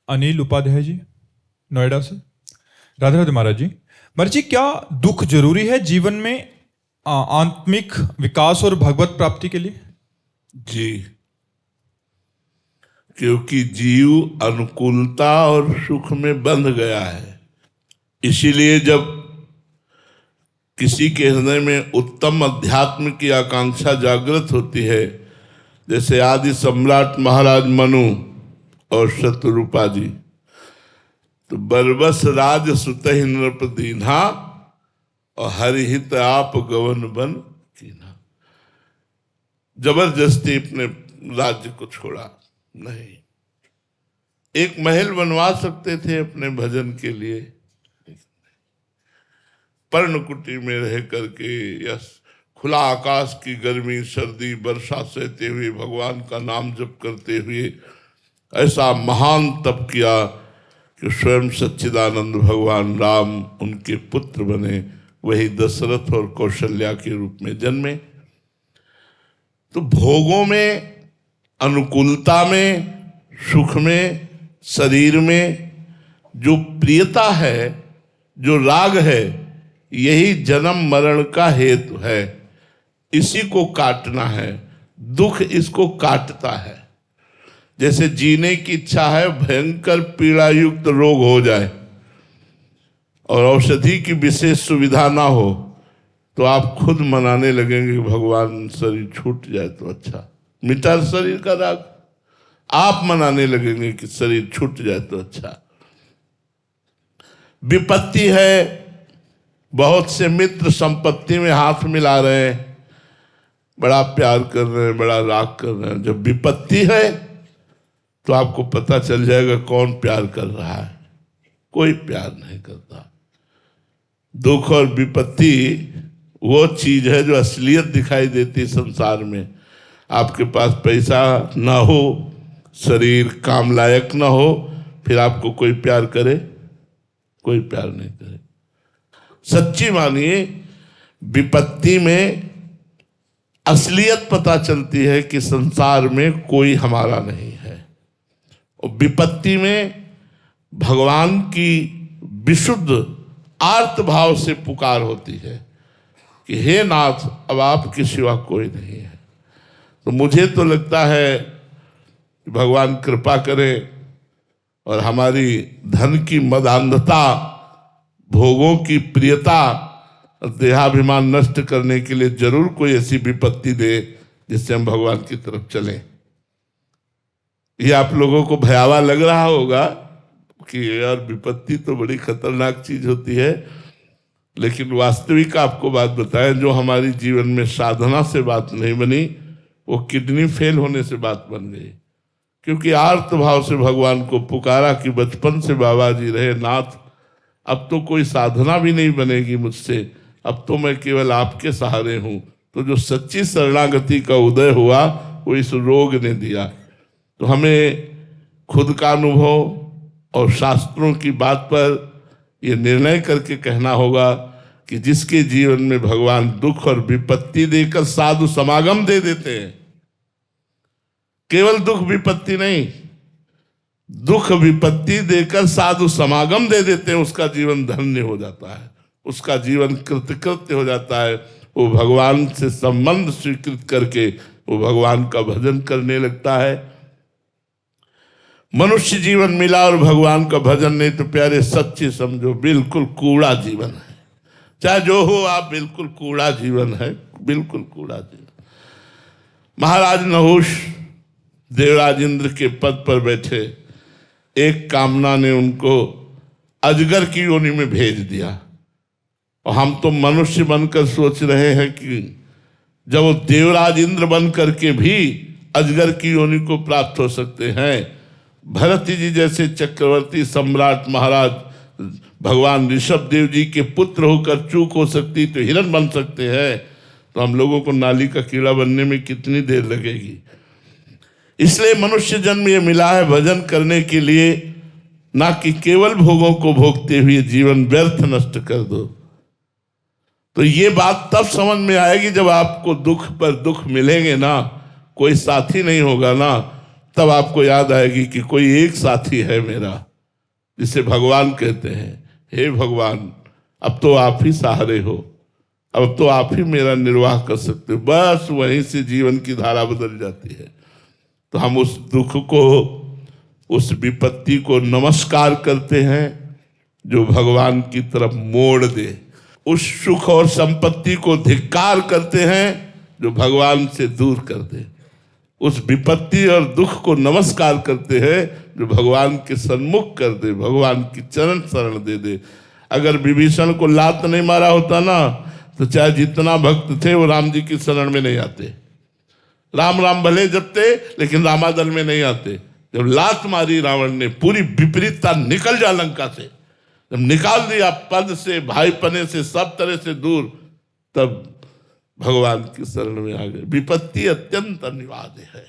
अनिल उपाध्याय जी, नोएडा से। राधे राधे महाराज जी। महाराज जी, क्या दुख जरूरी है जीवन में आत्मिक विकास और भगवत प्राप्ति के लिए? जी, क्योंकि जीव अनुकूलता और सुख में बंध गया है। इसीलिए जब किसी के हृदय में उत्तम अध्यात्म की आकांक्षा जागृत होती है, जैसे आदि सम्राट महाराज मनु और शत्रुपा जी, तो बरबस राज सुतहि नृप दीन्हा और हरिहित आप गवन बन कीन्हा। जबरदस्ती अपने राज्य को छोड़ा नहीं। एक महल बनवा सकते थे अपने भजन के लिए, पर्णकुटी में रह करके या खुला आकाश की गर्मी सर्दी वर्षा सहते हुए भगवान का नाम जप करते हुए ऐसा महान तप किया कि स्वयं सच्चिदानंद भगवान राम उनके पुत्र बने, वही दशरथ और कौशल्या के रूप में जन्मे। तो भोगों में, अनुकूलता में, सुख में, शरीर में जो प्रियता है, जो राग है, यही जन्म मरण का हेतु है। इसी को काटना है। दुख इसको काटता है। जैसे जीने की इच्छा है, भयंकर पीड़ा युक्त रोग हो जाए और औषधि की विशेष सुविधा ना हो, तो आप खुद मनाने लगेंगे भगवान शरीर छूट जाए तो अच्छा, मिटा शरीर का राग। आप मनाने लगेंगे कि शरीर छूट जाए तो अच्छा। विपत्ति है, बहुत से मित्र संपत्ति में हाथ मिला रहे हैं, बड़ा प्यार कर रहे हैं, बड़ा राग कर रहे हैं। जब विपत्ति है तो आपको पता चल जाएगा कौन प्यार कर रहा है। कोई प्यार नहीं करता। दुख और विपत्ति वो चीज है जो असलियत दिखाई देती है संसार में। आपके पास पैसा ना हो, शरीर काम लायक ना हो, फिर आपको कोई प्यार करे? कोई प्यार नहीं करे। सच्ची मानिए, विपत्ति में असलियत पता चलती है कि संसार में कोई हमारा नहीं है। और विपत्ति में भगवान की विशुद्ध आर्त भाव से पुकार होती है कि हे नाथ, अब आपके सिवा कोई नहीं है। तो मुझे तो लगता है कि भगवान कृपा करें और हमारी धन की मदान्धता, भोगों की प्रियता, देहाभिमान नष्ट करने के लिए जरूर कोई ऐसी विपत्ति दे जिससे हम भगवान की तरफ चलें। ये आप लोगों को भयावह लग रहा होगा कि यार विपत्ति तो बड़ी खतरनाक चीज होती है, लेकिन वास्तविक आपको बात बताएं, जो हमारी जीवन में साधना से बात नहीं बनी, वो किडनी फेल होने से बात बन गई। क्योंकि आर्त भाव से भगवान को पुकारा कि बचपन से बाबा जी रहे, नाथ अब तो कोई साधना भी नहीं बनेगी मुझसे, अब तो मैं केवल आपके सहारे हूं। तो जो सच्ची शरणागति का उदय हुआ वो इस रोग ने दिया। तो हमें खुद का अनुभव और शास्त्रों की बात पर ये निर्णय करके कहना होगा कि जिसके जीवन में भगवान दुख और विपत्ति देकर साधु समागम दे देते हैं, केवल दुख विपत्ति नहीं, दुख विपत्ति देकर साधु समागम दे देते हैं, उसका जीवन धन्य हो जाता है, उसका जीवन कृतकृत्य हो जाता है। वो भगवान से संबंध स्वीकृत करके वो भगवान का भजन करने लगता है। मनुष्य जीवन मिला और भगवान का भजन नहीं तो प्यारे सच्ची समझो बिल्कुल कूड़ा जीवन है। चाहे जो हो आप, बिल्कुल कूड़ा जीवन है, बिल्कुल कूड़ा जीवन। महाराज नहुष देवराज इंद्र के पद पर बैठे, एक कामना ने उनको अजगर की योनि में भेज दिया। और हम तो मनुष्य बनकर सोच रहे हैं कि जब वो देवराज इंद्र बन करके भी अजगर की योनि को प्राप्त हो सकते हैं, भरत जी जैसे चक्रवर्ती सम्राट महाराज भगवान ऋषभ देव जी के पुत्र होकर चूक हो सकती तो हिरण बन सकते हैं, तो हम लोगों को नाली का कीड़ा बनने में कितनी देर लगेगी। इसलिए मनुष्य जन्म ये मिला है भजन करने के लिए, ना कि केवल भोगों को भोगते हुए जीवन व्यर्थ नष्ट कर दो। तो ये बात तब समझ में आएगी जब आपको दुख पर दुख मिलेंगे ना, कोई साथी नहीं होगा ना, तब आपको याद आएगी कि कोई एक साथी है मेरा, जिसे भगवान कहते हैं। हे भगवान, अब तो आप ही सहारे हो, अब तो आप ही मेरा निर्वाह कर सकते हो। बस वहीं से जीवन की धारा बदल जाती है। तो हम उस दुख को, उस विपत्ति को नमस्कार करते हैं जो भगवान की तरफ मोड़ दे। उस सुख और संपत्ति को धिक्कार करते हैं जो भगवान से दूर कर दे। उस विपत्ति और दुख को नमस्कार करते हैं जो भगवान के सन्मुख कर दे, भगवान की चरण शरण दे दे। अगर विभीषण को लात नहीं मारा होता ना, तो चाहे जितना भक्त थे वो राम जी की शरण में नहीं आते। राम राम भले जपते, लेकिन रामादल में नहीं आते। जब लात मारी रावण ने, पूरी विपरीतता निकल जा लंका से, जब निकाल दिया पद से, भाईपने से, सब तरह से दूर, तब भगवान की शरण में आ गए। विपत्ति अत्यंत अनिवार्य है।